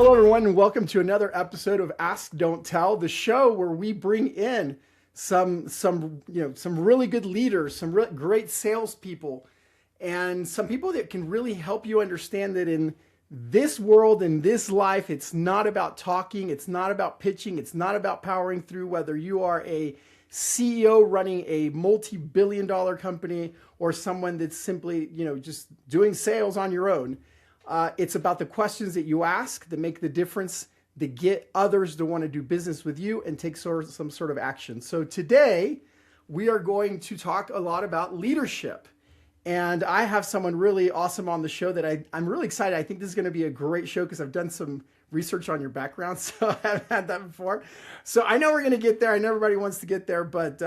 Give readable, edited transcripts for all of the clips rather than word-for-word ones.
Hello, everyone, and welcome to another episode of Ask Don't Tell, the show where we bring in some really good leaders, great salespeople, and some people that can really help you understand that in this world, in this life, it's not about talking, it's not about pitching, it's not about powering through. Whether you are a CEO running a multi-billion-dollar company or someone that's simply just doing sales on your own. It's about the questions that you ask that make the difference, that get others to want to do business with you and take some sort of action. So today, we are going to talk a lot about leadership. And I have someone really awesome on the show that I'm really excited. I think this is going to be a great show because I've done some research on your background, so I haven't had that before. So I know we're going to get there. I know everybody wants to get there, but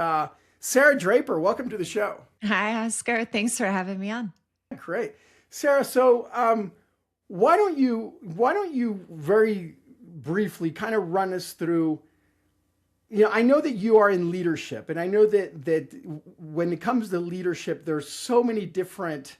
Sarah Draper, welcome to the show. Hi, Oscar. Thanks for having me on. Great. Sarah, so why don't you very briefly kind of run us through, I know that you are in leadership, and I know that when it comes to leadership, there's so many different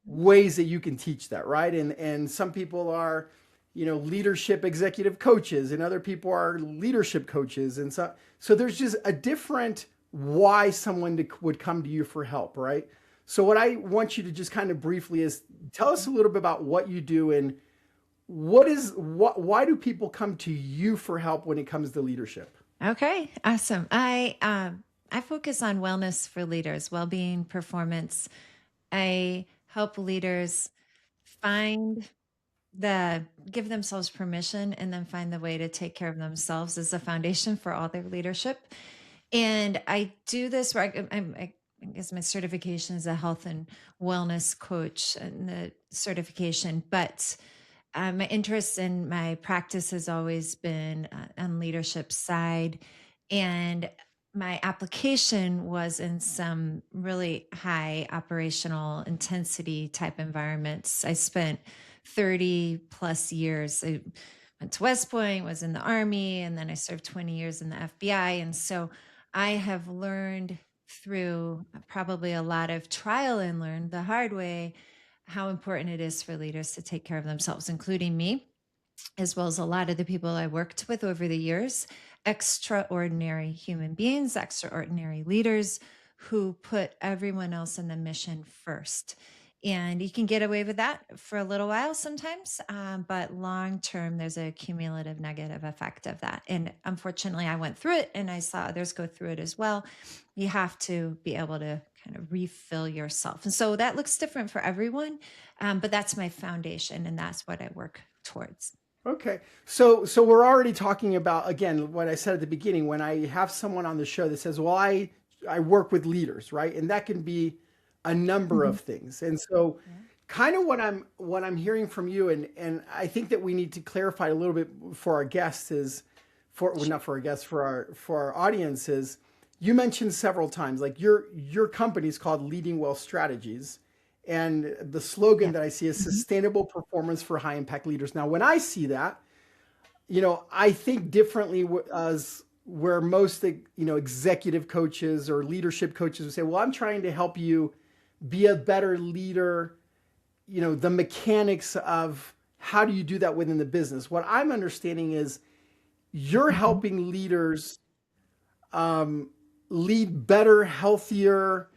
ways that you can teach that, right? And some people are, leadership executive coaches, and other people are leadership coaches. And so there's just a different why someone would come to you for help, right? So what I want you to just kind of briefly is tell us a little bit about what you do and why do people come to you for help when it comes to leadership? Okay, awesome. I focus on wellness for leaders, well-being, performance. I help leaders find give themselves permission and then find the way to take care of themselves as the foundation for all their leadership. And I do this where I guess my certification is a health and wellness coach and the certification, but my interest in my practice has always been on leadership side. And my application was in some really high operational intensity type environments. I spent 30 plus years. I went to West Point, was in the Army, and then I served 20 years in the FBI. And so I have learned through probably a lot of trial and learn the hard way how important it is for leaders to take care of themselves, including me, as well as a lot of the people I worked with over the years. Extraordinary human beings, extraordinary leaders who put everyone else in the mission first. And you can get away with that for a little while sometimes, but long term, there's a cumulative negative effect of that. And unfortunately, I went through it and I saw others go through it as well. You have to be able to kind of refill yourself. And so that looks different for everyone, but that's my foundation and that's what I work towards. Okay. So we're already talking about, again, what I said at the beginning, when I have someone on the show that says, well, I work with leaders, right? And that can be a number of things. And so kind of what I'm hearing from you, and I think that we need to clarify a little bit for our guests not for our guests, for our audience is, you mentioned several times, like your company is called Leading Well Strategies. And the slogan that I see is sustainable performance for high impact leaders. Now, when I see that, I think differently as where most, executive coaches or leadership coaches would say, well, I'm trying to help you be a better leader, the mechanics of how do you do that within the business. What I'm understanding is you're helping leaders lead better, healthier,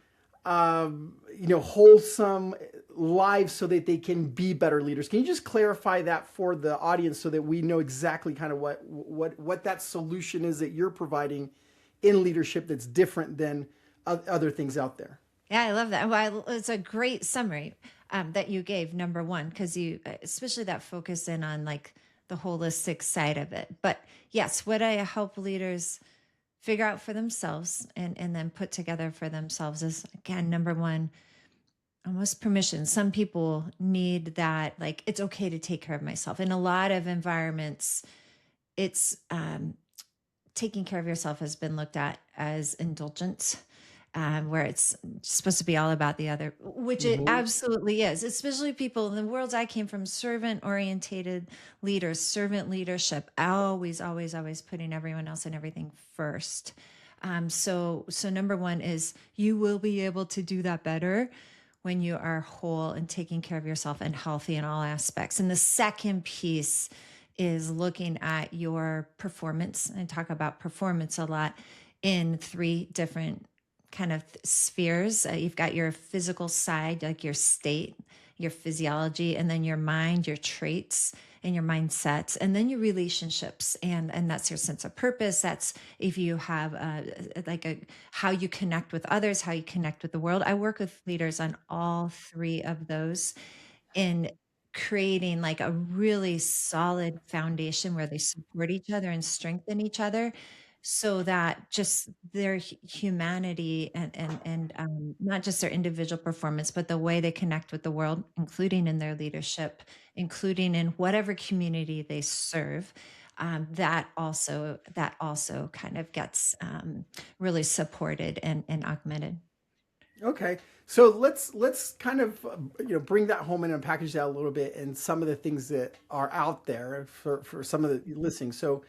wholesome lives so that they can be better leaders. Can you just clarify that for the audience so that we know exactly kind of what that solution is that you're providing in leadership that's different than other things out there? Yeah, I love that. Well, it's a great summary that you gave, number one, because especially that focus in on like the holistic side of it. But yes, what I help leaders figure out for themselves and then put together for themselves is, again, number one, almost permission. Some people need that, like, it's okay to take care of myself. In a lot of environments, it's taking care of yourself has been looked at as indulgence. Where it's supposed to be all about the other, which it absolutely is, especially people in the worlds I came from, servant orientated leaders, servant leadership, always, always, always putting everyone else and everything first. So number one is you will be able to do that better when you are whole and taking care of yourself and healthy in all aspects. And the second piece is looking at your performance. I talk about performance a lot in three different kind of spheres. You've got your physical side, like your state, your physiology, and then your mind, your traits, and your mindsets, and then your relationships, and that's your sense of purpose. That's if you have like a how you connect with others, how you connect with the world. I work with leaders on all three of those in creating like a really solid foundation where they support each other and strengthen each other, so that just their humanity and not just their individual performance, but the way they connect with the world, including in their leadership, including in whatever community they serve, that also kind of gets really supported and augmented. Okay. So let's kind of bring that home and unpackage that a little bit and some of the things that are out there for some of the listening. So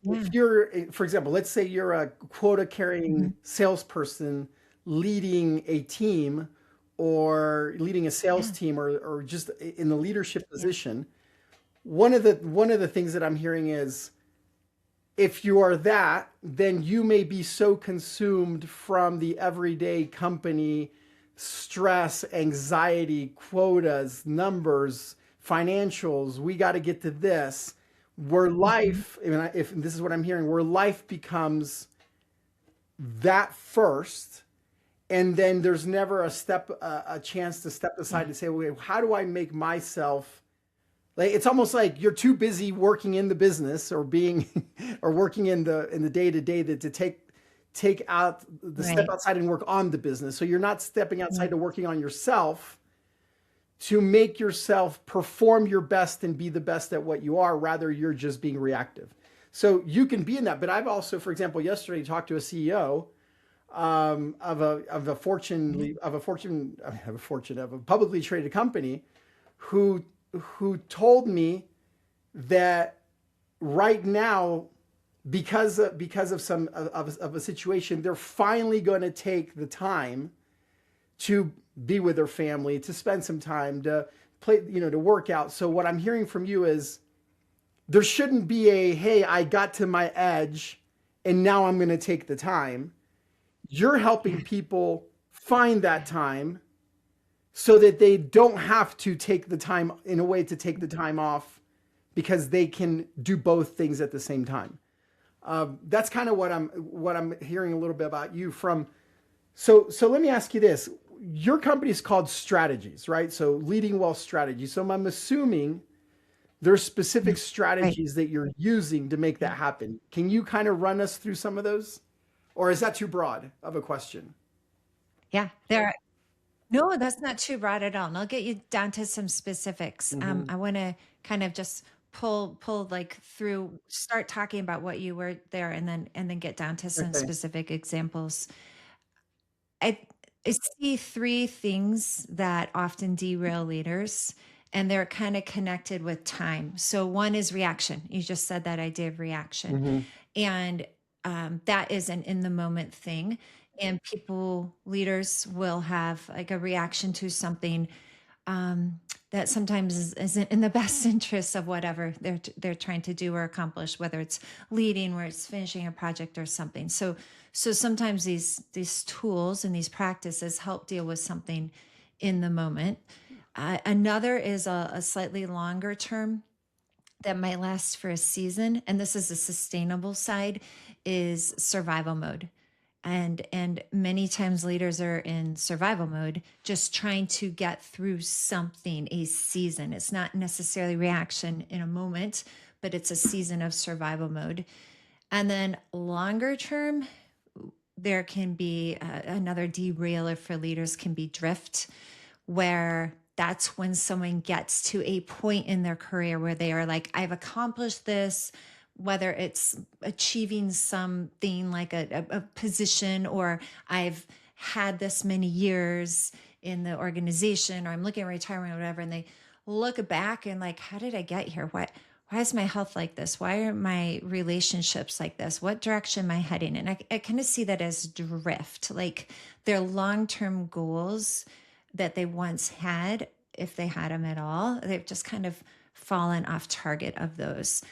Yeah. if you're, for example, let's say you're a quota Mhm. carrying salesperson leading a team or leading a sales Yeah. team or just in the leadership Yeah. position, one of the things that I'm hearing is if you are that, then you may be so consumed from the everyday company stress, anxiety, quotas, numbers, financials. We got to get to this. Where Mhm. life, if this is what I'm hearing, where life becomes that first, and then there's never a chance to step aside Yeah. and say, okay, how do I make myself like it's almost like you're too busy working in the business or being or working in the day to day that to take out the step Right. outside and work on the business. So you're not stepping outside Right. to working on yourself to make yourself perform your best and be the best at what you are. Rather, you're just being reactive. So you can be in that. But I've also, for example, yesterday talked to a CEO of a Yeah. fortune of a publicly traded company who told me that right now because of some of a situation they're finally going to take the time to be with their family, to spend some time, to play, to work out. So what I'm hearing from you is there shouldn't be a hey, I got to my edge and now I'm going to take the time. You're helping Yeah. people find that time so that they don't have to take the time in a way to take the time off because they can do both things at the same time. That's kind of what I'm hearing a little bit about you from. So let me ask you this: your company is called Strategies, right? So leading well strategy. So I'm assuming there's Yeah. specific Right. strategies that you're using to make that Yeah. happen. Can you kind of run us through some of those, or is that too broad of a question? Yeah. There are no, that's not too broad at all. And I'll get you down to some specifics. Mm-hmm. I want to kind of just pull like through, start talking about what you were there, and then get down to some Okay. specific examples. I I see three things that often derail leaders, and they're kind of connected with time. So one is reaction. You just said that idea of reaction, Mm-hmm. and that is an in the moment thing. And people, leaders, will have like a reaction to something that sometimes isn't in the best interest of whatever they're trying to do or accomplish, whether it's leading, where it's finishing a project or something. So sometimes these tools and these practices help deal with something in the moment. Another is a slightly longer term that might last for a season, and this is a sustainable side, is survival mode. And many times leaders are in survival mode, just trying to get through something, a season. It's not necessarily reaction in a moment, but it's a season of survival mode. And then longer term, there can be another derailer for leaders can be drift, where that's when someone gets to a point in their career where they are like, I've accomplished this, whether it's achieving something like a position, or I've had this many years in the organization, or I'm looking at retirement or whatever. And they look back and like, how did I get here? Why is my health like this? Why are my relationships like this? What direction am I heading? And I kind of see that as drift, like their long-term goals that they once had, if they had them at all, they've just kind of fallen off target of those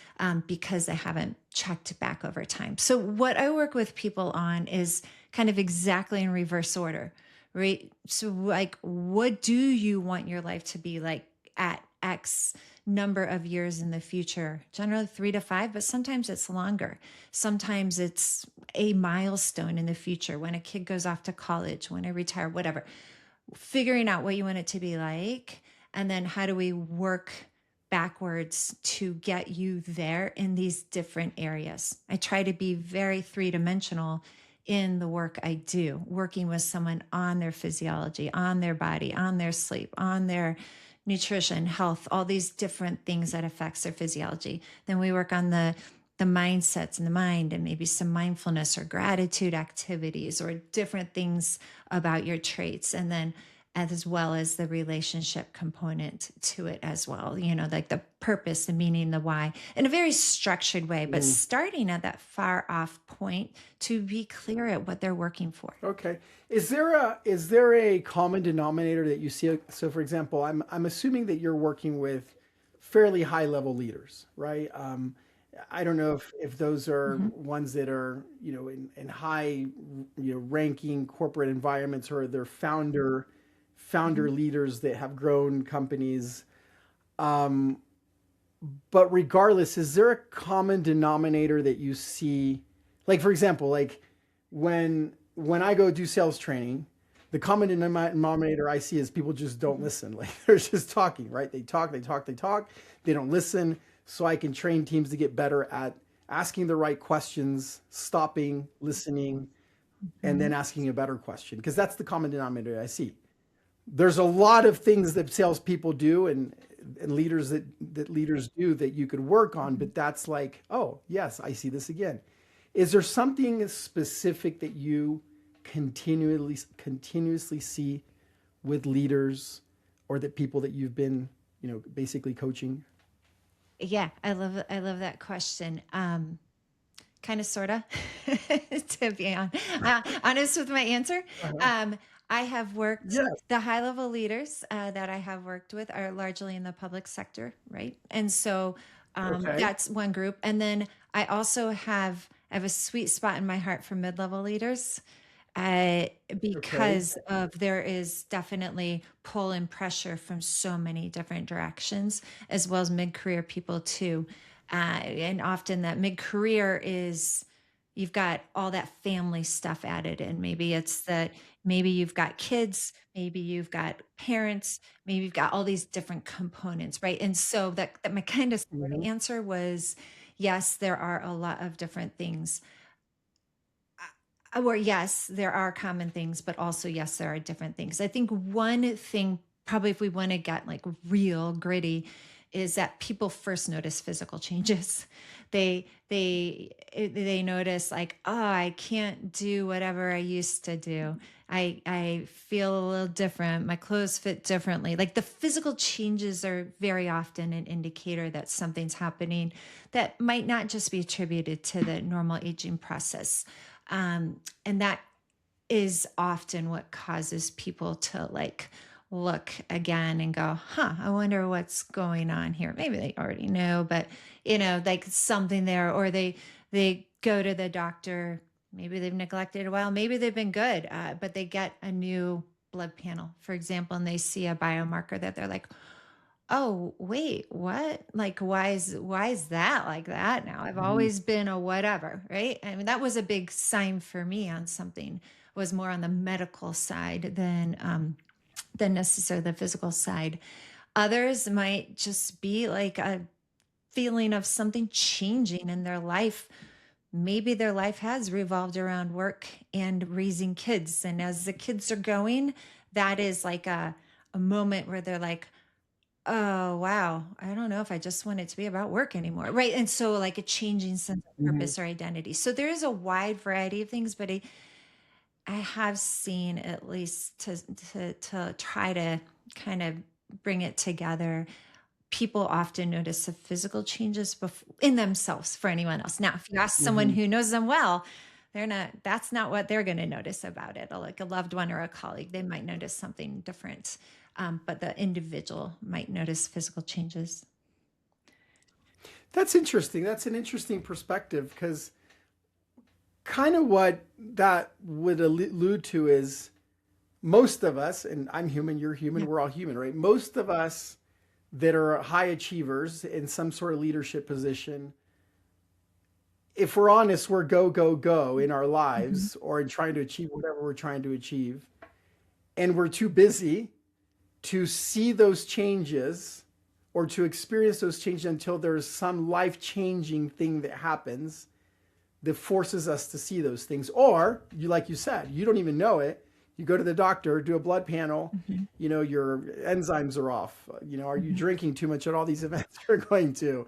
because they haven't checked back over time. So, what I work with people on is kind of exactly in reverse order, right? So, like, what do you want your life to be like at X number of years in the future? Generally 3 to 5, but sometimes it's longer. Sometimes it's a milestone in the future when a kid goes off to college, when I retire, whatever. Figuring out what you want it to be like, and then how do we work backwards to get you there in these different areas. I try to be very three-dimensional in the work I do, working with someone on their physiology, on their body, on their sleep, on their nutrition, health, all these different things that affects their physiology. Then we work on the mindsets in the mind, and maybe some mindfulness or gratitude activities or different things about your traits. And then as well as the relationship component to it as well, like the purpose, the meaning, the why, in a very structured way, but starting at that far off point to be clear at what they're working for. Okay. Is there a common denominator that you see? So, for example, I'm assuming that you're working with fairly high level leaders, right? I don't know if those are Mhm. ones that are in high ranking corporate environments, or they're founder Mhm. leaders that have grown companies. Um, but regardless, is there a common denominator that you see? Like, for example, like when I go do sales training, the common denominator I see is people just don't Mhm. listen. Like, they're just talking, right? They talk, they talk, they talk. They don't listen. So I can train teams to get better at asking the right questions, stopping, listening, and then Mhm. asking a better question. Because that's the common denominator I see. There's a lot of things that salespeople do, and leaders that leaders do that you could work on, Mhm. but that's like, oh yes, I see this again. Is there something specific that you continuously see with leaders, or that people that you've been, basically coaching? Yeah, I love that question. Kind of, sort of, to be honest with my answer. Uh-huh. Um, I have worked, Yes. the high level leaders that I have worked with are largely in the public sector, right? And so Okay. that's one group. And then I have a sweet spot in my heart for mid level leaders uh, Okay. because of there is definitely pull and pressure from so many different directions, as well as mid-career people too. And often that mid-career is you've got all that family stuff added in. Maybe it's that maybe you've got kids, maybe you've got parents, maybe you've got all these different components, right? And so that my kind of sort of Hmm. answer was yes, there are a lot of different things where yes, there are common things, but also yes, there are different things. I think one thing, probably if we want to get like real gritty, is that people first notice physical changes. They notice like, oh, I can't do whatever I used to do. I feel a little different. My clothes fit differently. Like the physical changes are very often an indicator that something's happening that might not just be attributed to the normal aging process. And that is often what causes people to like look again and go, huh, I wonder what's going on here. Maybe they already know, but like something there, or they go to the doctor. Maybe they've neglected a while. Maybe they've been good, but they get a new blood panel, for example, and they see a biomarker that they're like, oh, wait, what? Like, why is that like that now? I've Hmm. always been a whatever, right? I mean, that was a big sign for me on something, was more on the medical side than necessarily the physical side. Others might just be like a feeling of something changing in their life. Maybe their life has revolved around work and raising kids. And as the kids are going, that is like a moment where they're like, oh, wow. I don't know if I just want it to be about work anymore. Right. And so, like a changing sense of Hmm. purpose or identity. So, there is a wide variety of things, but I have seen, at least to try to kind of bring it together, people often notice the physical changes in themselves for anyone else. Now, if you ask someone Hmm. who knows them well, that's not what they're going to notice about it. Or like a loved one or a colleague, they might notice something different. But the individual might notice physical changes. That's interesting. That's an interesting perspective because kind of what that would allude to is most of us, and I'm human, you're human, Yeah. we're all human, right? Most of us that are high achievers in some sort of leadership position, if we're honest, we're go, go, go in our Mhm. lives or in trying to achieve whatever we're trying to achieve. And we're too busy to see those changes or to experience those changes until there's some life changing thing that happens that forces us to see those things. Or you, like you said, you don't even know it. You go to the doctor, do a blood panel, Mhm. your enzymes are off. Are you Mhm. drinking too much at all these events you're going to?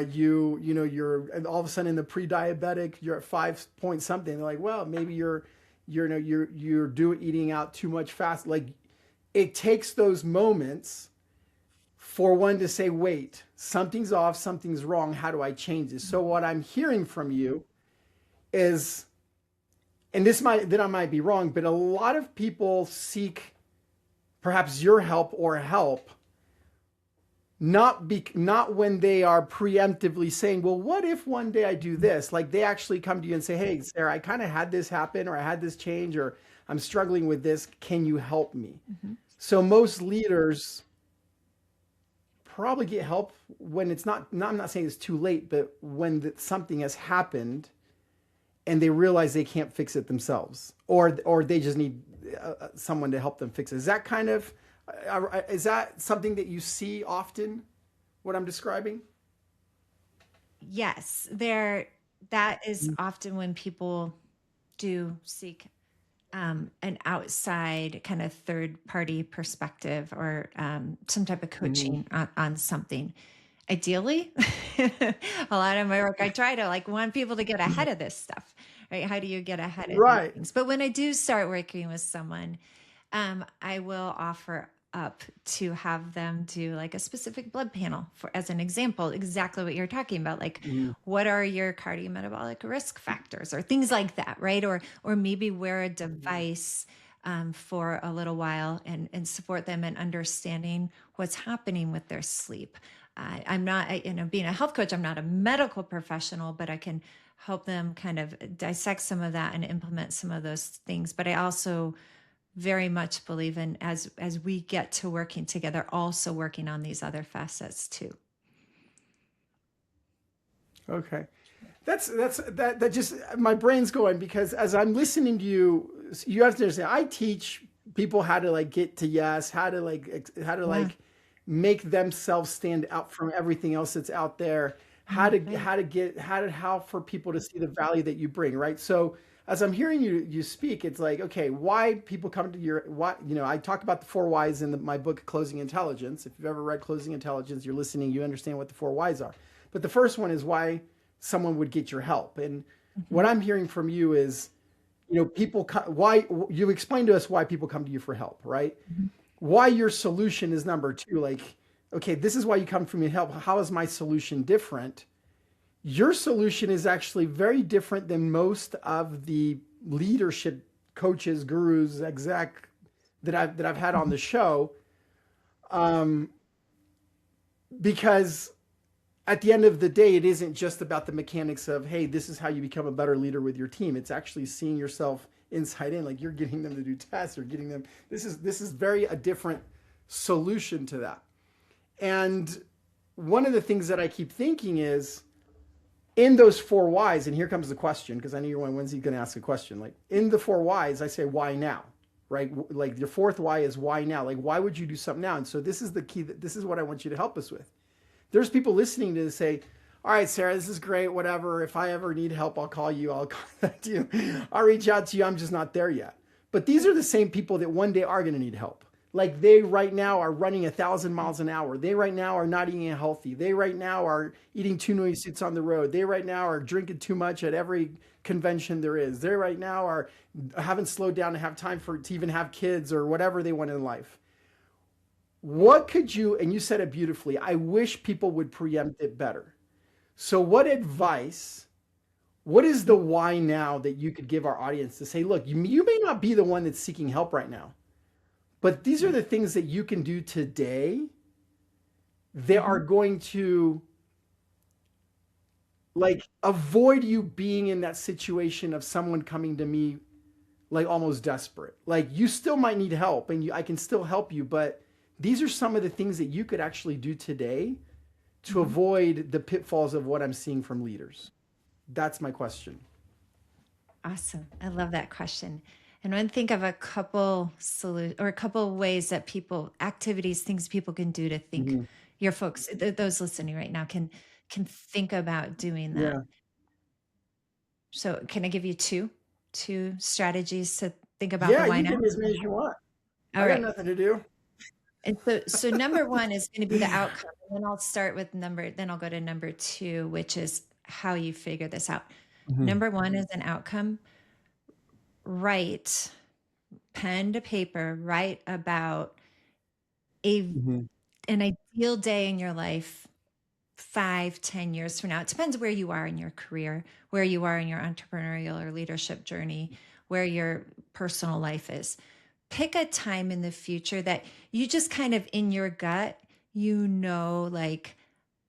You're and all of a sudden in the pre-diabetic, you're at 5 point something. They're like, well, maybe you're doing eating out too much fast. Like it takes those moments for one to say, wait, something's off, something's wrong. How do I change this? So what I'm hearing from you is, and I might be wrong, but a lot of people seek perhaps your help or help not when they are preemptively saying, well, what if one day I do this? Like they actually come to you and say, hey, Sarah, I kind of had this happen, or I had this change, or I'm struggling with this. Can you help me? Mhm. So most leaders probably get help when it's not, I'm not saying it's too late, but when something has happened and they realize they can't fix it themselves, or they just need someone to help them fix it. Is that kind of is that something that you see often? What I'm describing? Yes, there that is often when people do seek an outside kind of third party perspective or some type of Mm-hmm. coaching on something. Ideally, a lot of my work, I try to like want people to get ahead of this stuff, right? How do you get ahead of these Right. things? But when I do start working with someone, I will offer up to have them do like a specific blood panel for, as an example, exactly what you're talking about. Like, Mm-hmm. what are your cardiometabolic risk factors or things like that, right? Or maybe wear a device for a little while and support them in understanding what's happening with their sleep. I'm not, being a health coach, I'm not a medical professional, but I can help them kind of dissect some of that and implement some of those things. But I also very much believe in as we get to working together, also working on these other facets too. Okay. That just my brain's going because as I'm listening to you, you have to understand. I teach people how to like get to yes, how to Yeah. like make themselves stand out from everything else that's out there. Right. How for people to see the value that you bring, right? So as I'm hearing you speak, it's like okay, why people come to your what I talk about the four whys in my book Closing Intelligence. If you've ever read Closing Intelligence, you're listening, you understand what the four whys are. But the first one is why someone would get your help. And Mhm. what I'm hearing from you is, why you explain to us why people come to you for help, right? Mhm. Why your solution is number two. Like, okay, this is why you come for me to help. How is my solution different? Your solution is actually very different than most of the leadership coaches, gurus, exec that I've had on Mhm. the show, um, because at the end of the day, it isn't just about the mechanics of, hey, this is how you become a better leader with your team. It's actually seeing yourself inside in, like you're getting them to do tests, you're getting them. This is very a different solution to that. And one of the things that I keep thinking is in those four whys, and here comes the question, because I know you're one, when's he going to ask a question? Like in the four whys, I say, why now? Right? Like your fourth why is why now? Like, why would you do something now? And so this is the key that this is what I want you to help us with. There's people listening to this say, all right, Sarah, this is great. Whatever. If I ever need help, I'll call you. I'll contact you. I'll reach out to you. I'm just not there yet. But these are the same people that one day are going to need help. Like they right now are running 1,000 miles an hour. They right now are not eating healthy. They right now are eating too many sweets on the road. They right now are drinking too much at every convention there is. They right now are haven't slowed down to have time to even have kids or whatever they want in life. What could you, and you said it beautifully, I wish people would preempt it better. So, what is the why now that you could give our audience to say, look, you may not be the one that's seeking help right now, but these are Yeah. the things that you can do today that are Mhm. going to like avoid you being in that situation of someone coming to me like almost desperate. Like you still might need help and I can still help you, but these are some of the things that you could actually do today to Mhm. avoid the pitfalls of what I'm seeing from leaders. That's my question. Awesome. I love that question. And when I think of a couple or a couple ways that people, activities, things people can do to think, Mhm. your folks, those listening right now can think about doing that. Yeah. So can I give you two strategies to think about the Yeah, why you now? give me as many as you want. All I got right. nothing to do. And so number one is going to be the outcome. And then I'll start with then I'll go to number two, which is how you figure this out. Mhm. Number one is an outcome. Write, pen to paper, write about a Mhm. an ideal day in your life 5, 10 years from now. It depends where you are in your career, where you are in your entrepreneurial or leadership journey, where your personal life is. Pick a time in the future that you just kind of in your gut, like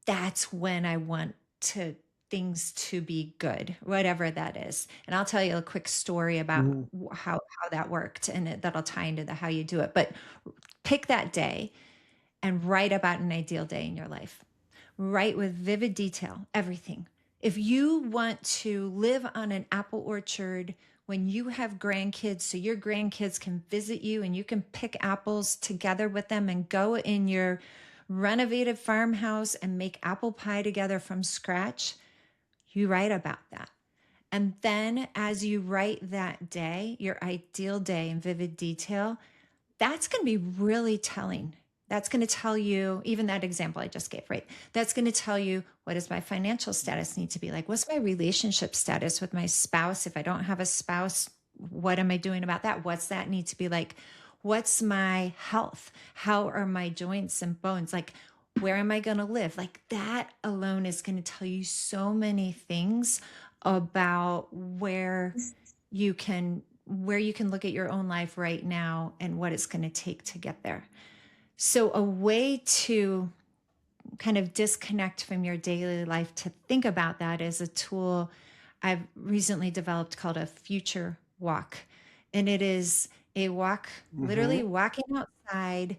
that's when I want to things to be good, whatever that is. And I'll tell you a quick story about Mhm. how that worked, and that'll tie into the how you do it. But pick that day and write about an ideal day in your life. Write with vivid detail, everything. If you want to live on an apple orchard when you have grandkids, so your grandkids can visit you and you can pick apples together with them and go in your renovated farmhouse and make apple pie together from scratch, you write about that. And then as you write that day, your ideal day in vivid detail, that's going to be really telling. That's going to tell you, even that example I just gave, right? That's going to tell you, what does my financial status need to be like? What's my relationship status with my spouse? If I don't have a spouse, what am I doing about that? What's that need to be like? What's my health? How are my joints and bones? Like, where am I going to live? Like, that alone is going to tell you so many things about where you can look at your own life right now and what it's going to take to get there. So, a way to kind of disconnect from your daily life to think about that is a tool I've recently developed called a future walk. And it is a walk, literally Mhm. walking outside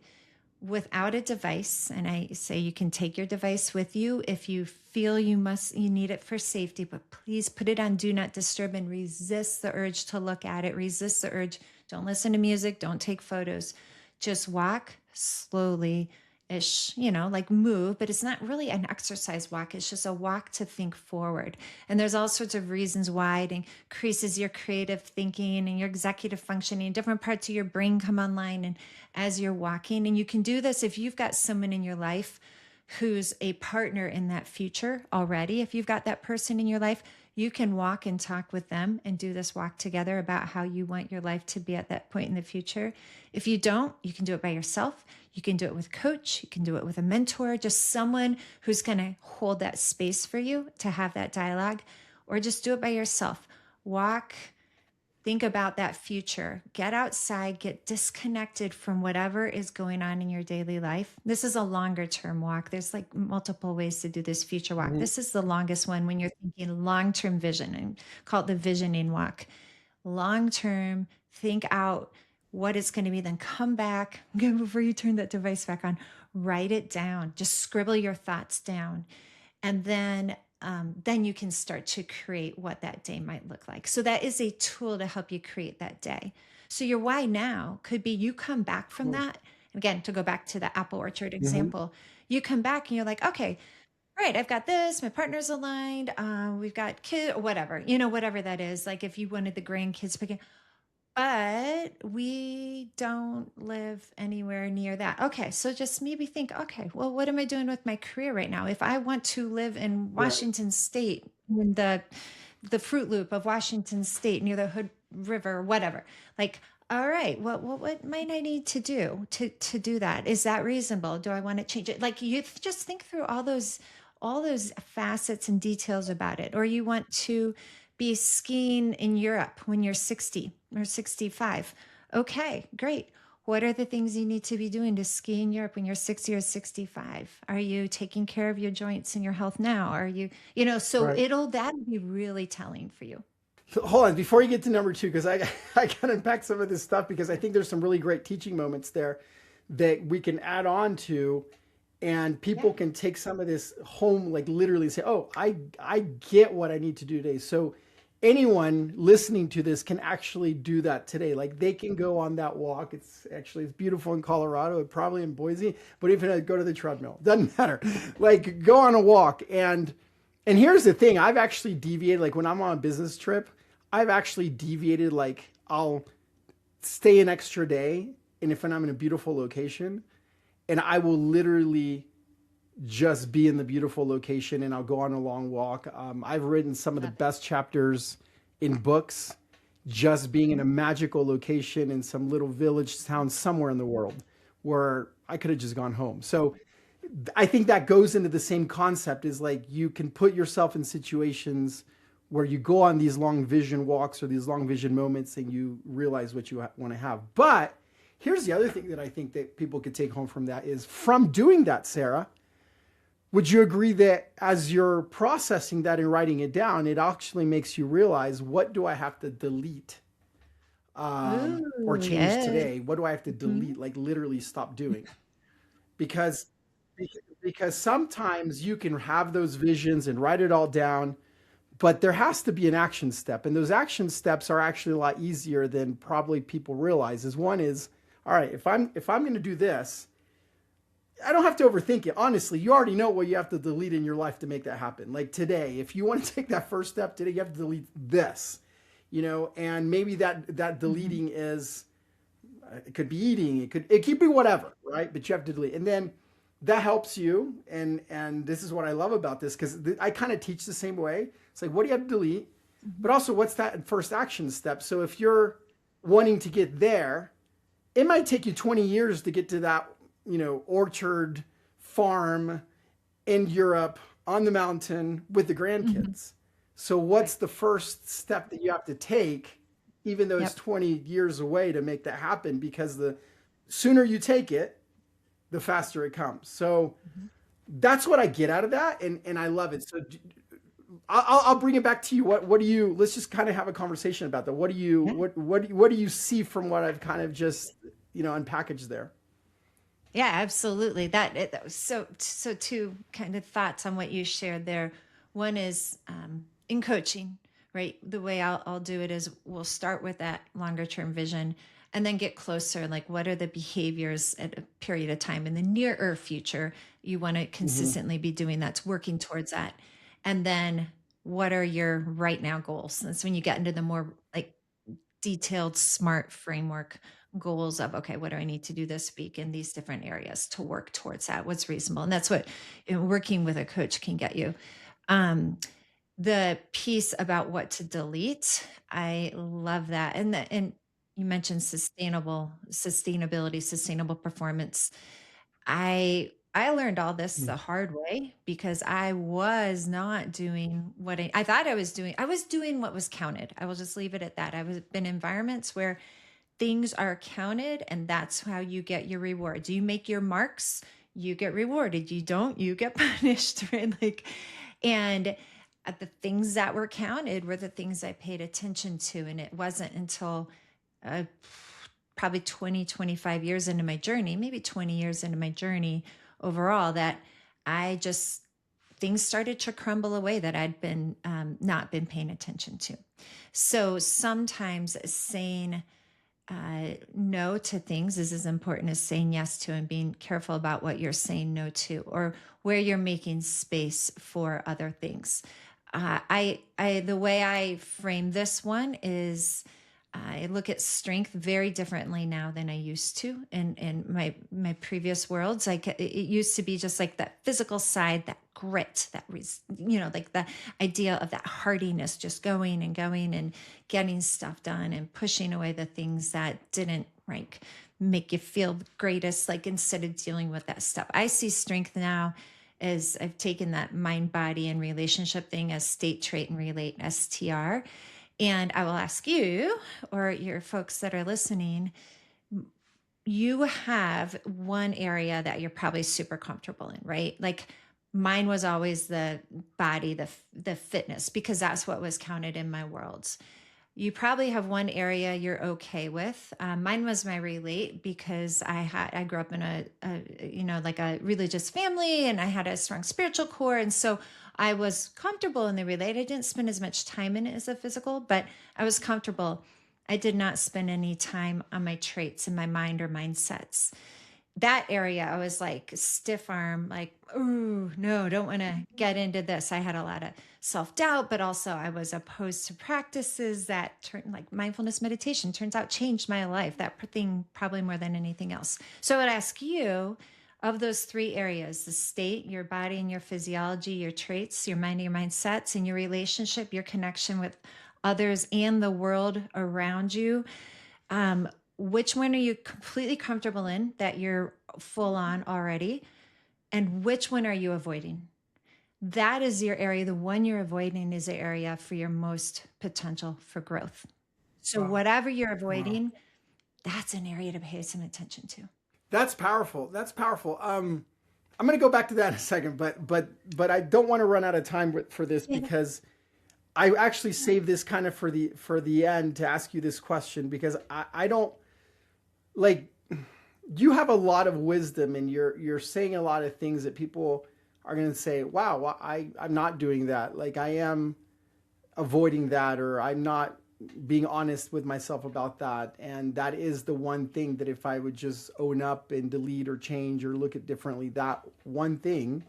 without a device. And I say you can take your device with you if you feel you need it for safety, but please put it on do not disturb and resist the urge to look at it. Resist the urge. Don't listen to music. Don't take photos. Just walk slowly ish, like move, but it's not really an exercise walk. It's just a walk to think forward. And there's all sorts of reasons why it increases your creative thinking and your executive functioning. Different parts of your brain come online and as you're walking. And you can do this if you've got someone in your life who's a partner in that future already. If you've got that person in your life, you can walk and talk with them and do this walk together about how you want your life to be at that point in the future. If you don't, you can do it by yourself. You can do it with a coach. You can do it with a mentor, just someone who's going to hold that space for you to have that dialogue, or just do it by yourself. Walk, think about that future, get outside, get disconnected from whatever is going on in your daily life. This is a longer term walk. There's like multiple ways to do this future walk. Mhm. This is the longest one when you're thinking long term vision, and call it the visioning walk. Long term, think out what it's going to be, then come back before you turn that device back on, write it down, just scribble your thoughts down. And then you can start to create what that day might look like. So that is a tool to help you create that day. So your why now could be you come back from Cool. that. Again, to go back to the apple orchard Mhm. example, you come back and you're like, okay, all right, I've got this. My partner's aligned. We've got kids, whatever, whatever that is. Like if you wanted the grandkids picking, but we don't live anywhere near that. Okay, so just maybe think, okay, well, what am I doing with my career right now? If I want to live in Right. Washington State, in the Fruit Loop of Washington State near the Hood River, or whatever, like, all right, what might I need to do to do that? Is that reasonable? Do I want to change it? Like you just think through all those facets and details about it. Or you want to be skiing in Europe when you're 60 or 65. Okay, great. What are the things you need to be doing to ski in Europe when you're 60 or 65? Are you taking care of your joints and your health now? Are you, so Right. that'll be really telling for you. So hold on before you get to number two, because I got to unpack some of this stuff because I think there's some really great teaching moments there that we can add on to, and Yeah. people can take some of this home, like literally say, "Oh, I get what I need to do today." So anyone listening to this can actually do that today. Like they can go on that walk. It's beautiful in Colorado, probably in Boise, but even go to the treadmill, doesn't matter. Like go on a walk and here's the thing, I've actually deviated. Like when I'm on a business trip, I've actually deviated. Like I'll stay an extra day, and if I'm in a beautiful location, and I will literally just be in the beautiful location, and I'll go on a long walk. I've written some of the Love it. best chapters in books just being in a magical location in some little village town somewhere in the world where I could have just gone home. So I think that goes into the same concept, is like you can put yourself in situations where you go on these long vision walks or these long vision moments and you realize what you want to have. But here's the other thing that I think that people could take home from that is, from doing that, Sarah, would you agree that as you're processing that and writing it down, it actually makes you realize, what do I have to delete or Ooh, change yeah. today? What do I have to Mhm. delete, like literally stop doing? Because because sometimes you can have those visions and write it all down, but there has to be an action step, and those action steps are actually a lot easier than probably people realize. Is one is, all right, if I'm going to do this, I don't have to overthink it. Honestly, you already know what you have to delete in your life to make that happen. Like today, if you want to take that first step today, you have to delete this, and maybe that Mhm. deleting is, it could be eating, it could be whatever, right? But you have to delete, and then that helps you. And this is what I love about this, because I kind of teach the same way. It's like, what do you have to delete, Mhm. but also what's that first action step? So if you're wanting to get there, it might take you 20 years to get to that, orchard farm in Europe on the mountain with the Mhm. grandkids. So what's Right. the first step that you have to take, even though it's Yep. 20 years away, to make that happen? Because the sooner you take it, the faster it comes. So Mhm. that's what I get out of that, and I love it. So I'll bring it back to you. What do you? Let's just kind of have a conversation about that. What do you Yeah. what do you see from what I've kind of just unpackaged there? Yeah, absolutely. That was so two kind of thoughts on what you shared there. One is in coaching, right? The way I'll do it is we'll start with that longer term vision and then get closer. Like, what are the behaviors at a period of time in the nearer future you want to Hmm. consistently be doing that's working towards that? And then what are your right now goals? That's when you get into the more like detailed, smart framework goals of, okay, what do I need to do this week in these different areas to work towards that? What's reasonable? And that's what working with a coach can get you. Um, the piece about what to delete, I love that. And you mentioned sustainability, sustainable performance. I learned all this the hard way because I was not doing what I thought I was doing. I was doing what was counted. I will just leave it at that. I was been in environments where things are counted and that's how you get your rewards. You make your marks, you get rewarded. You don't, you get punished, right? Like, and the things that were counted were the things I paid attention to. And it wasn't until uh, probably 20, 25 years into my journey, maybe 20 years into my journey overall, that I just, things started to crumble away that I'd been not been paying attention to. So sometimes saying no to things is as important as saying yes to, and being careful about what you're saying no to, or where you're making space for other things. The way I frame this one is I look at strength very differently now than I used to in my previous worlds. Like it used to be just like that physical side, that grit, like the idea of that hardiness, just going and getting stuff done and pushing away the things that didn't like make you feel the greatest. Like instead of dealing with that stuff, I see strength now as I've taken that mind, body, and relationship thing as state, trait, and relate, STR. And I will ask you or your folks that are listening, you have one area that you're probably super comfortable in, right? Like mine was always the body, the fitness, because that's what was counted in my worlds. You probably have one area you're okay with. Mine was my relate because I grew up in like a religious family, and I had a strong spiritual core, and so I was comfortable in the relate. I didn't spend as much time in it as the physical, but I was comfortable. I did not spend any time on my traits in my mind or mindsets. That area, I was like stiff arm, like, oh, no, don't want to get into this. I had a lot of self doubt, but also I was opposed to practices that turn like mindfulness meditation, turns out changed my life. That thing probably more than anything else. So I would ask you, of those three areas, the state, your body and your physiology, your traits, your mind and your mindsets, and your relationship, your connection with others and the world around you, um, which one are you completely comfortable in that you're full on already? And which one are you avoiding? That is your area. The one you're avoiding is the area for your most potential for growth. So, Wow. whatever you're Wow. avoiding, that's an area to pay some attention to. That's powerful. That's powerful. I'm going to go back to that in a second, but I don't want to run out of time for this Yeah. because I actually saved this kind of for the end to ask you this question because I don't like you have a lot of wisdom and you're saying a lot of things that people are going to say, wow, well, I'm not doing that. Like I am avoiding that or I'm not being honest with myself about that. And that is the one thing that if I would just own up and delete or change or look at differently, that one thing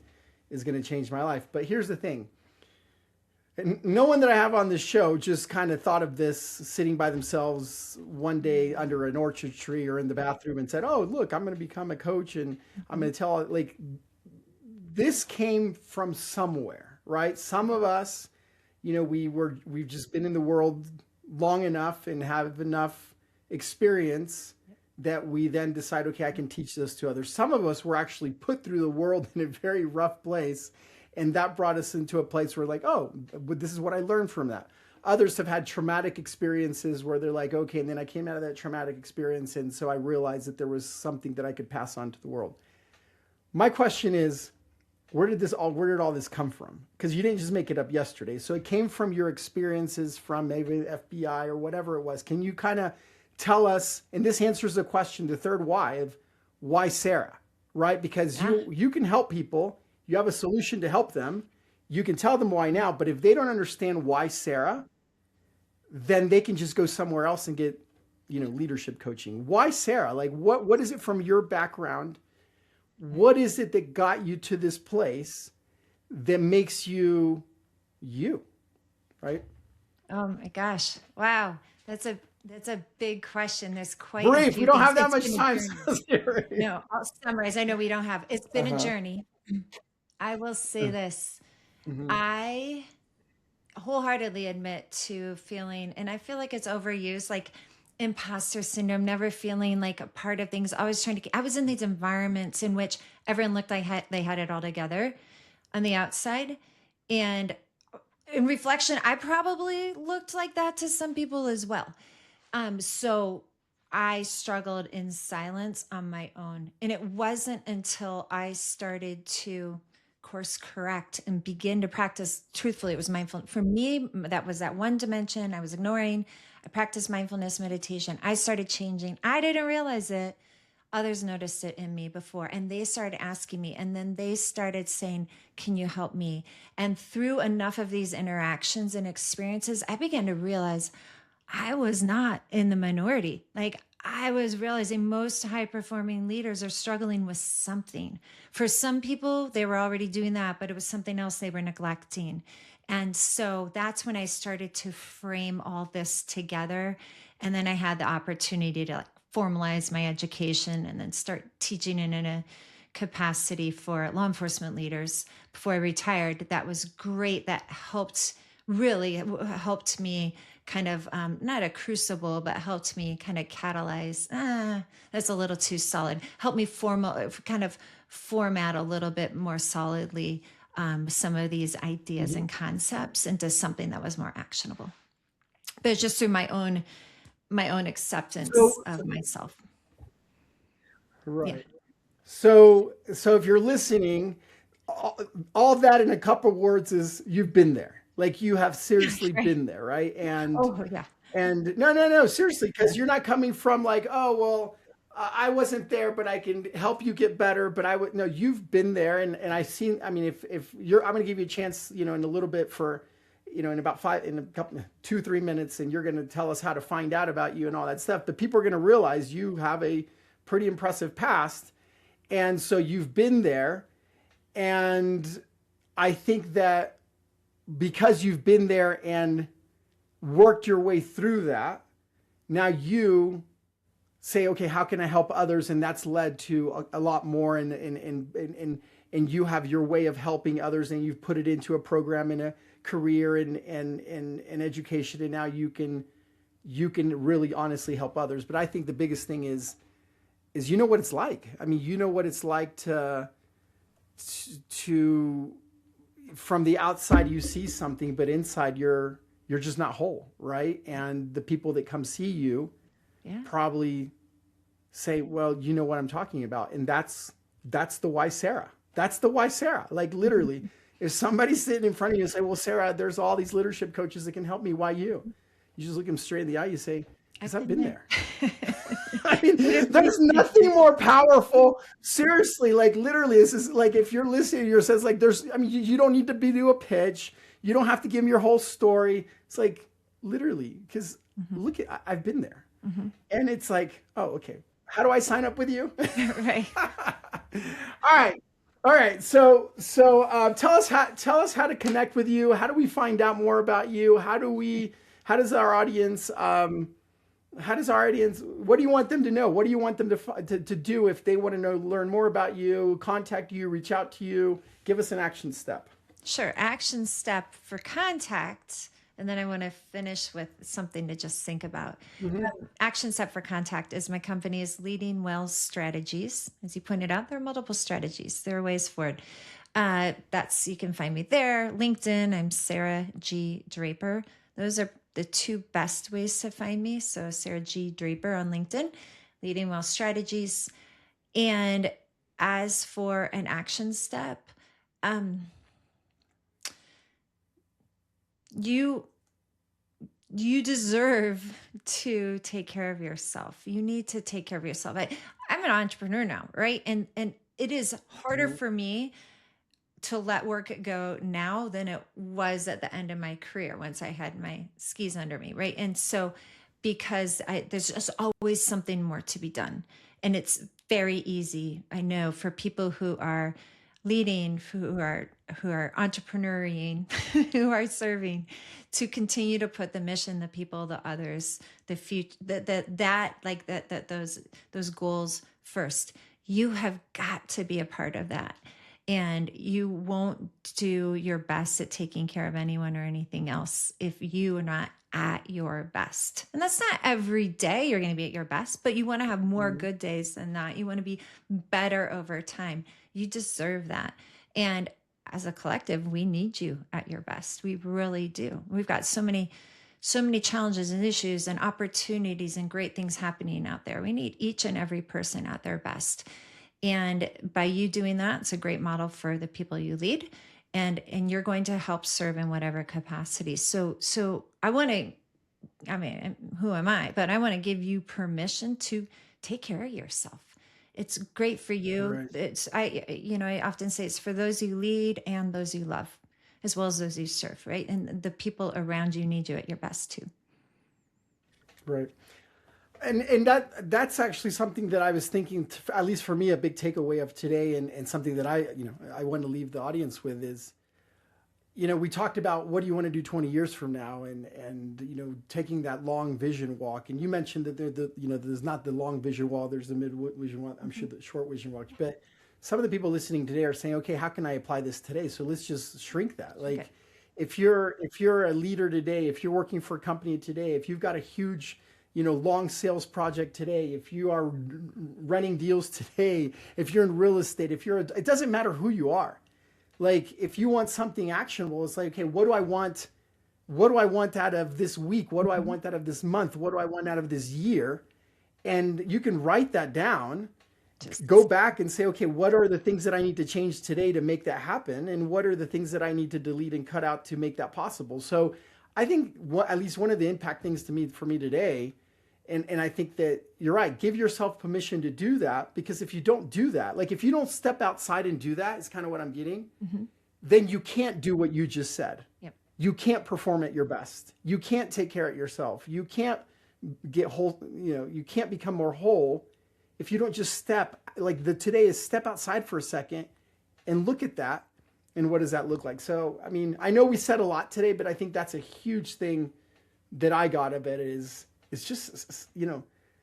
is going to change my life. But here's the thing. And no one that I have on this show just kind of thought of this sitting by themselves one day under an orchard tree or in the bathroom and said, "Oh, look, I'm going to become a coach and I'm Mhm. going to tell like this came from somewhere, right? Some of us, we've just been in the world long enough and have enough experience that we then decide, okay, I can teach this to others. Some of us were actually put through the world in a very rough place, and that brought us into a place where, like, oh, this is what I learned from that. Others have had traumatic experiences where they're like, okay, and then I came out of that traumatic experience, and so I realized that there was something that I could pass on to the world. My question is, where did all this come from? Because you didn't just make it up yesterday. So it came from your experiences from maybe the FBI or whatever it was. Can you kind of tell us, and this answers the question, the third why of why Sarah, right? Because Yeah. you can help people, you have a solution to help them, you can tell them why now, but if they don't understand why Sarah, then they can just go somewhere else and get, leadership coaching. Why Sarah? Like what is it from your background? What is it that got you to this place that makes you you, right? Oh my gosh. Wow. That's a big question. There's quite a Brief. We few don't things. have that It's much been a time. journey. So Siri. No, I'll summarize. I know we don't have. It's been a Uh-huh. journey. I will say this. Mm-hmm. I wholeheartedly admit to feeling, and I feel like it's overused, like imposter syndrome, never feeling like a part of things, always trying to. I was in these environments in which everyone looked like they had it all together on the outside. And in reflection, I probably looked like that to some people as well. So I struggled in silence on my own. And it wasn't until I started to course correct and begin to practice truthfully, it was mindful. For me, that was that one dimension I was ignoring. I practiced mindfulness meditation. I started changing. I didn't realize it. Others noticed it in me before, and they started asking me, and then they started saying, can you help me? And through enough of these interactions and experiences, I began to realize I was not in the minority. Like I was realizing most high performing leaders are struggling with something. For some people, they were already doing that, but it was something else they were neglecting. And so that's when I started to frame all this together. And then I had the opportunity to like formalize my education and then start teaching in a capacity for law enforcement leaders before I retired. That was great. That helped really helped me kind of not a crucible, but helped me kind of catalyze. That's a little too solid. Helped me kind of format a little bit more solidly some of these ideas Mm-hmm. and concepts into something that was more actionable. But it's just through my own acceptance So, of myself. Yeah. Right. So if you're listening, all, all of that in a couple words is you've been there. Like you have seriously Right. been there, right? Oh, yeah. And no, no, no, seriously, Yeah. because you're not coming from like, oh, well, I wasn't there, but I can help you get better. But I would, no, you've been there. And I've seen, I mean, if you're, I'm going to give you a chance, in a little bit for, in about in a couple, 2, 3 minutes, and you're going to tell us how to find out about you and all that stuff. But people are going to realize you have a pretty impressive past. And so you've been there. And I think that because you've been there and worked your way through that, now you say, okay, how can I help others? And that's led to a lot more. And you have your way of helping others, and you've put it into a program and a career and education. And now you can really honestly help others. But I think the biggest thing is what it's like. I mean, what it's like to from the outside you see something, but inside you're just not whole, right? And the people that come see you Yeah. probably say, well, you know what I'm talking about. And that's the why Sarah. That's the why Sarah. Like literally, if somebody's sitting in front of you and say, well, Sarah, there's all these leadership coaches that can help me. Why you? You just look them straight in the eye. You say, because I've I've been been there. there. I mean, Would there's appreciate nothing you. more powerful. Seriously, like literally, this is like if you're listening to yourself, like I mean, you don't need to do a pitch. You don't have to give them your whole story. It's like literally, because Mhm. look I've been there. Mhm. And it's like, oh, okay. How do I sign up with you? Right. All right. All right. So tell us how to connect with you. How do we find out more about you? How does our audience what do you want them to know? What do you want them to do if they want to learn more about you, contact you, reach out to you? Give us an action step. Sure. Action step for contact. And then I want to finish with something to just think about. Hmm. Action step for contact is my company is Leading Well Strategies. As you pointed out, there are multiple strategies. There are ways forward. You can find me there. LinkedIn, I'm Sarah G. Draper. Those are the two best ways to find me. So Sarah G. Draper on LinkedIn, Leading Well Strategies. And as for an action step, um, you you deserve to take care of yourself. You need to take care of yourself. I'm an entrepreneur now, right? And it is harder Hmm. for me to let work go now than it was at the end of my career once I had my skis under me, right? And so there's just always something more to be done. And it's very easy, I know, for people who are leading, who are entrepreneuring, who are serving, to continue to put the mission, the people, the others, the future, those goals first. You have got to be a part of that. And you won't do your best at taking care of anyone or anything else if you are not at your best. And that's not every day you're going to be at your best, but you want to have more Hmm. good days than that. You want to be better over time. You deserve that. And as a collective, we need you at your best. We really do. We've got so many challenges and issues and opportunities and great things happening out there. We need each and every person at their best. And by you doing that, it's a great model for the people you lead, and you're going to help serve in whatever capacity. So I want to, I mean, who am I? But I want to give you permission to take care of yourself. It's great for you. Right. I often say it's for those you lead and those you love, as well as those you serve, right? And the people around you need you at your best too. Right. And that's actually something that I was thinking, at least for me, a big takeaway of today, and something that I want to leave the audience with is, we talked about what do you want to do 20 years from now, and taking that long vision walk. And you mentioned that there's not the long vision walk, there's the mid vision walk. I'm Mhm. sure the short vision walk, but some of the people listening today are saying, okay, how can I apply this today? So let's just shrink that. Okay. Like, if you're a leader today, if you're working for a company today, if you've got a huge long sales project today, if you are running deals today, if you're in real estate, it doesn't matter who you are. Like if you want something actionable, it's like, okay, what do I want? What do I want out of this week? What do I Mhm. want out of this month? What do I want out of this year? And you can write that down, go back and say, okay, what are the things that I need to change today to make that happen? And what are the things that I need to delete and cut out to make that possible? So I think at least one of the impact things for me today, and I think that you're right, give yourself permission to do that, because if you don't do that, like if you don't step outside and do that, is kind of what I'm getting, then you can't do what you just said. Yep. You can't perform at your best. You can't take care of yourself. You can't get whole, you can't become more whole if you don't just today is step outside for a second and look at that. And what does that look like? So, I mean, I know we said a lot today, but I think that's a huge thing that I got of it is just,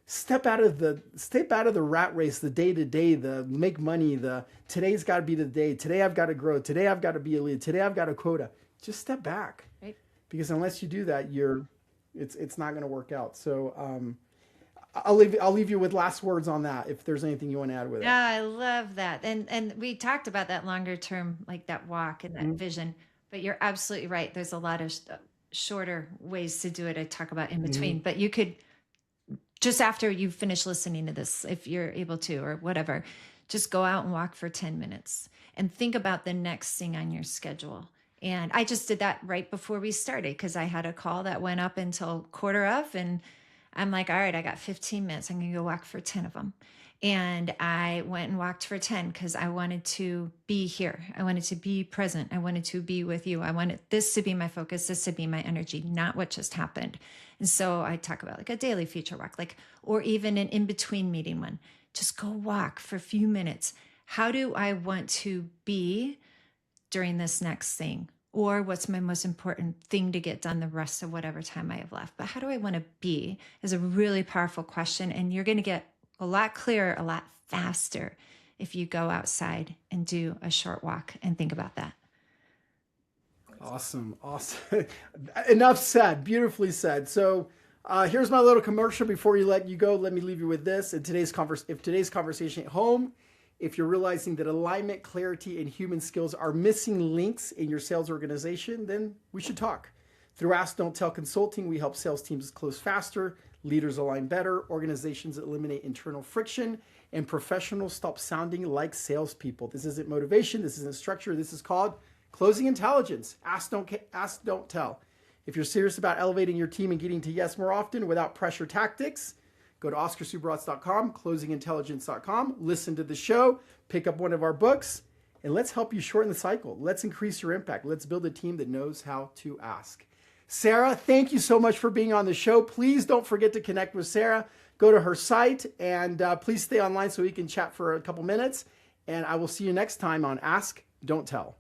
step out of the rat race, the day to day, the make money, today's got to be the day. Today I've got to grow. Today I've got to be a lead. Today I've got a quota. Just step back, Right. because unless you do that, it's not going to work out. So, I'll leave you with last words on that, if there's anything you want to add with it. Yeah, I love that. And we talked about that longer term, like that walk and that vision, but you're absolutely right. There's a lot of shorter ways to do it. I talk about in between, but you could, just after you finish listening to this, if you're able to, or whatever, just go out and walk for 10 minutes and think about the next thing on your schedule. And I just did that right before we started, because I had a call that went up until 1:15, and I'm like, all right, I got 15 minutes. I'm going to go walk for 10 of them. And I went and walked for 10 because I wanted to be here. I wanted to be present. I wanted to be with you. I wanted this to be my focus, this to be my energy, not what just happened. And so I talk about like a daily future walk, or even an in-between meeting one. Just go walk for a few minutes. How do I want to be during this next thing? Or what's my most important thing to get done the rest of whatever time I have left? But how do I want to be is a really powerful question. And you're going to get a lot clearer, a lot faster if you go outside and do a short walk and think about that. Awesome. Enough said. Beautifully said. So here's my little commercial before you let you go. Let me leave you with this. If today's conversation at home, if you're realizing that alignment, clarity, and human skills are missing links in your sales organization, then we should talk. Through Ask, Don't Tell Consulting, we help sales teams close faster, leaders align better, organizations eliminate internal friction, and professionals stop sounding like salespeople. This isn't motivation. This isn't structure. This is called closing intelligence. Ask, don't tell. If you're serious about elevating your team and getting to yes more often without pressure tactics, go to OscarSubarots.com, closingintelligence.com, listen to the show, pick up one of our books, and let's help you shorten the cycle. Let's increase your impact. Let's build a team that knows how to ask. Sarah, thank you so much for being on the show. Please don't forget to connect with Sarah. Go to her site, and please stay online so we can chat for a couple minutes. And I will see you next time on Ask, Don't Tell.